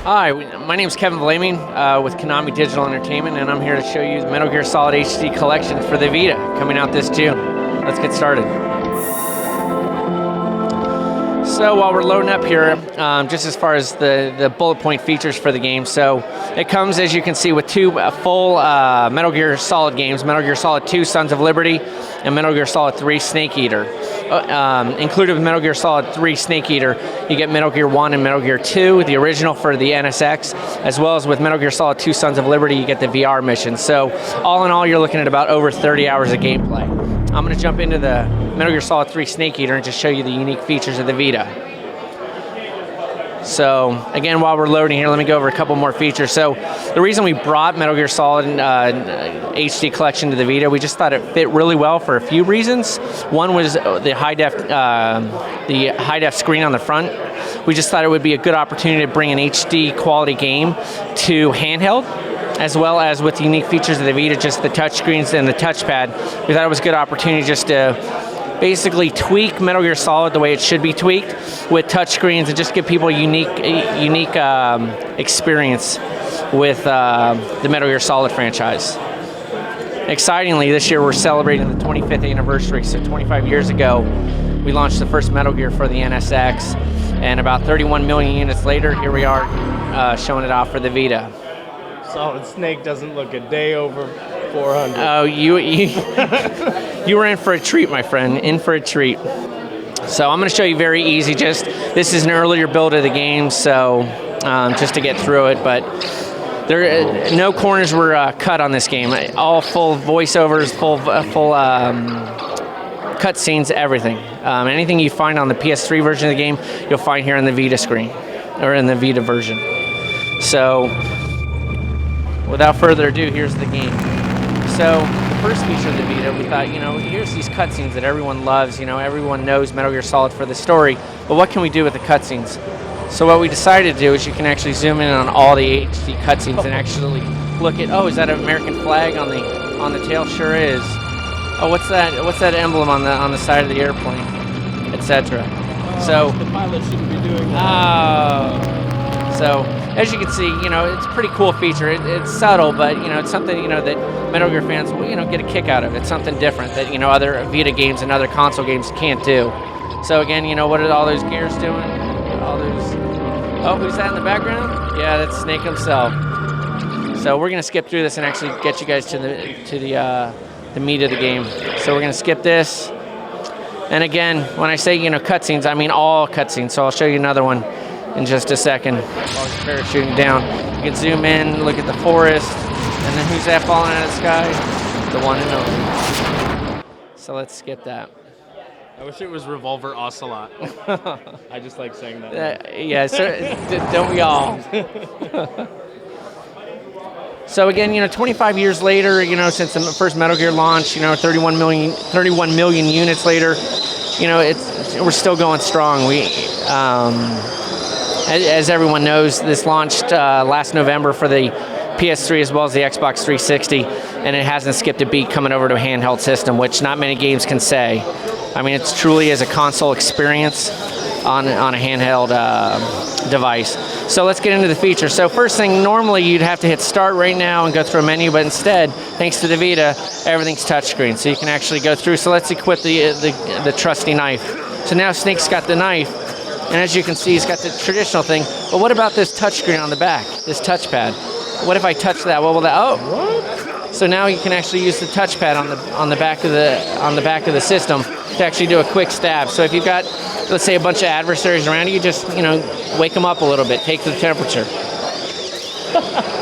Hi, my name is Kevin Vlaming with Konami Digital Entertainment, and I'm here to show you the Metal Gear Solid HD collection for the VITA, coming out this June. Let's get started. So while we're loading up here, just as far as the bullet point features for the game, so it comes, as you can see, with two full Metal Gear Solid games, Metal Gear Solid 2 Sons of Liberty and Metal Gear Solid 3 Snake Eater. Included with Metal Gear Solid 3 Snake Eater, you get Metal Gear 1 and Metal Gear 2, the original for the NSX, as well as with Metal Gear Solid 2 Sons of Liberty, you get the VR mission. So all in all, you're looking at about over 30 hours of gameplay. I'm going to jump into the Metal Gear Solid 3 Snake Eater and just show you the unique features of the VITA. So again, while we're loading here, let me go over a couple more features. So the reason we brought Metal Gear Solid HD collection to the VITA, we just thought it fit really well for a few reasons. One was the high def screen on the front. We just thought it would be a good opportunity to bring an HD quality game to handheld, as well as with the unique features of the VITA, just the touchscreens and the touchpad. We thought it was a good opportunity just to basically tweak Metal Gear Solid the way it should be tweaked with touchscreens and just give people a unique experience with the Metal Gear Solid franchise. Excitingly, this year we're celebrating the 25th anniversary, so 25 years ago we launched the first Metal Gear for the NSX, and about 31 million units later, here we are showing it off for the VITA. Solid Snake doesn't look a day over 400. Oh, you were in for a treat, my friend. In for a treat. So I'm going to show you very easy. This is an earlier build of the game, so just to get through it. But no corners were cut on this game. All full voiceovers, full cutscenes, everything. Anything you find on the PS3 version of the game, you'll find here on the VITA screen, or in the VITA version. So without further ado, here's the game. So the first feature of the VITA, we thought, here's these cutscenes that everyone loves. Everyone knows Metal Gear Solid for the story, but what can we do with the cutscenes? So what we decided to do is you can actually zoom in on all the HD cutscenes and actually look at, is that an American flag on the tail? Sure is. Oh, what's that emblem on the side of the airplane, etc. So the pilot shouldn't be doing that. So as you can see, it's a pretty cool feature. It's subtle, but it's something that Metal Gear fans will get a kick out of. It's something different that other VITA games and other console games can't do. So again, what are all those gears doing? All those. Oh, who's that in the background? Yeah, that's Snake himself. So we're gonna skip through this and actually get you guys to the meat of the game. So we're gonna skip this. And again, when I say cutscenes, I mean all cutscenes. So I'll show you another one in just a second. While he's parachuting down, you can zoom in, look at the forest, and then who's that falling out of the sky? The one and only. So let's skip that. I wish it was Revolver Ocelot. I just like saying that. Yeah, so, don't we all? So again, 25 years later, since the first Metal Gear launch, 31 million units later, we're still going strong. As everyone knows, this launched last November for the PS3 as well as the Xbox 360, and it hasn't skipped a beat coming over to a handheld system, which not many games can say. I mean, it's truly as a console experience on a handheld device. So let's get into the features. So first thing, normally you'd have to hit start right now and go through a menu, but instead, thanks to the VITA, everything's touchscreen, so you can actually go through. So let's equip the trusty knife. So now Snake's got the knife, and as you can see, he's got the traditional thing. But what about this touchscreen on the back, this touchpad? What if I touch that? What will that? Oh, what? So now you can actually use the touchpad on the back of the system to actually do a quick stab. So if you've got, let's say, a bunch of adversaries around you, just wake them up a little bit, take the temperature.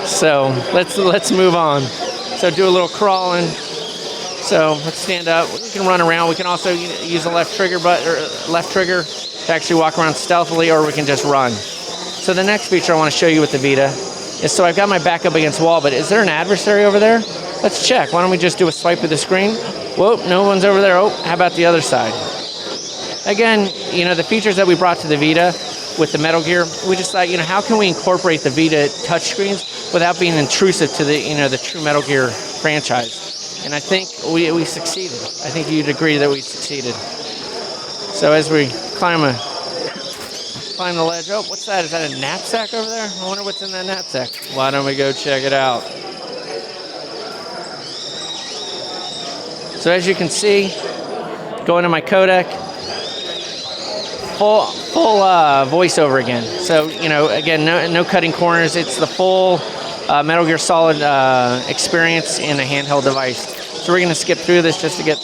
So let's move on. So do a little crawling. So let's stand up. We can run around. We can also use the left trigger to actually walk around stealthily, or we can just run. So the next feature I want to show you with the VITA is, so I've got my back up against wall, but is there an adversary over there? Let's check. Why don't we just do a swipe of the screen? Whoa, no one's over there. Oh, how about the other side? Again, the features that we brought to the VITA with the Metal Gear, we just thought, how can we incorporate the VITA touchscreens without being intrusive to the true Metal Gear franchise? And I think we succeeded. I think you'd agree that we succeeded. So as we climb climb the ledge. Oh, what's that? Is that a knapsack over there? I wonder what's in that knapsack. Why don't we go check it out? So as you can see, going to my codec, full voiceover again. So, you know, again, no cutting corners. It's the full Metal Gear Solid experience in a handheld device. So we're going to skip through this just to get...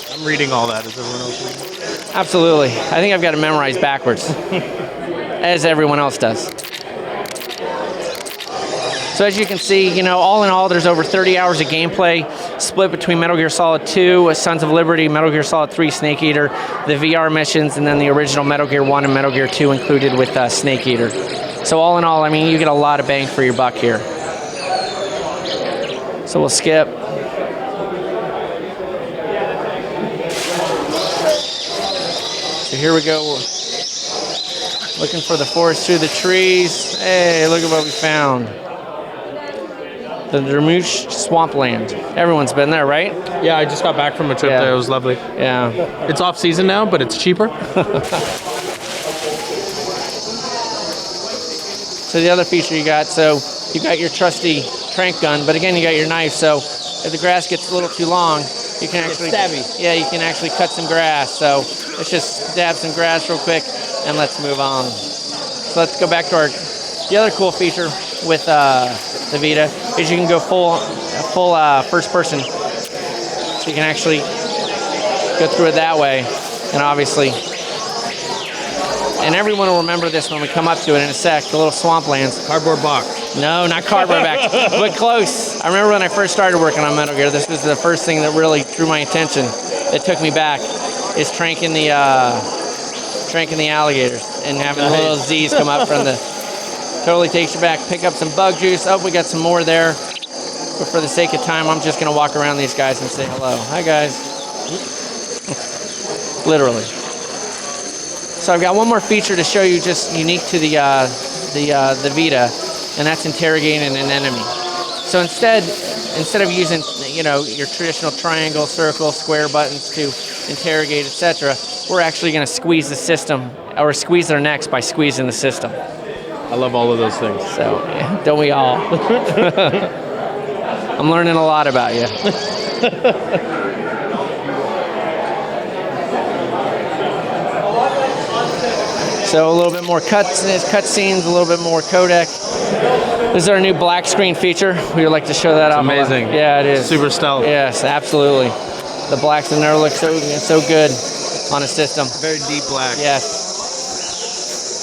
I'm reading all that. Is everyone else reading? Absolutely. I think I've got it memorized backwards, as everyone else does. So as you can see, you know, all in all, there's over 30 hours of gameplay split between Metal Gear Solid 2, Sons of Liberty, Metal Gear Solid 3, Snake Eater, the VR missions, and then the original Metal Gear 1 and Metal Gear 2 included with Snake Eater. So all in all, I mean, you get a lot of bang for your buck here. So we'll skip. So here we go. Looking for the forest through the trees. Hey, look at what we found. The Dermush Swampland. Everyone's been there, right? Yeah, I just got back from a trip there. It was lovely. Yeah. It's off season now, but it's cheaper. So the other feature you got, so you got your trusty trank gun, but again, you got your knife. So if the grass gets a little too long, you can actually... Stabby. Yeah, you can actually cut some grass. So let's just stab some grass real quick, and let's move on. So let's go back to the other cool feature with the Vita is you can go full first person, so you can actually go through it that way, and obviously, and everyone will remember this when we come up to it in a sec. The little swamplands. Cardboard box. No, not cardboard box, but close. I remember when I first started working on Metal Gear, this was the first thing that really drew my attention. That took me back is tranking the alligators and having the little Z's come up from the. Totally takes you back. Pick up some bug juice. Oh, we got some more there. But for the sake of time, I'm just going to walk around these guys and say hello. Hi, guys. Literally. So I've got one more feature to show you, just unique to the Vita, and that's interrogating an enemy. So instead of using, you know, your traditional triangle, circle, square buttons to interrogate, etc., we're actually going to squeeze the system, or squeeze their necks by squeezing the system. I love all of those things. So, yeah, don't we all? I'm learning a lot about you. So a little bit more cutscenes, a little bit more codec. This is our new black screen feature. We would like to show that off. Amazing. Yeah, it is. Super stealth. Yes, absolutely. The blacks have never looked so good on a system. Very deep black. Yes.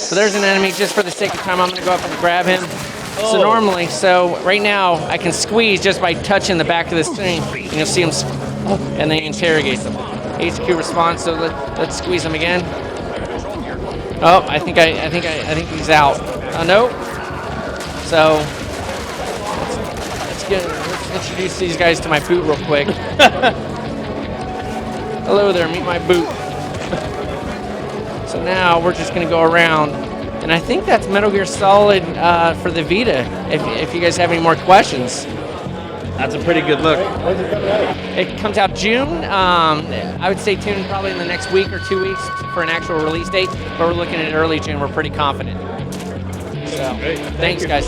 So there's an enemy. Just for the sake of time, I'm going to go up and grab him. Oh. So normally, right now, I can squeeze just by touching the back of the screen. And you'll see him, and then interrogate them. HQ response. So let's squeeze him again. Oh, I think he's out. No. So let's introduce these guys to my boot real quick. Hello there. Meet my boot. So now we're just going to go around, and I think that's Metal Gear Solid for the Vita, if you guys have any more questions. That's a pretty good look. It comes out June. I would stay tuned probably in the next week or 2 weeks for an actual release date, but we're looking at early June. We're pretty confident. So, thanks guys.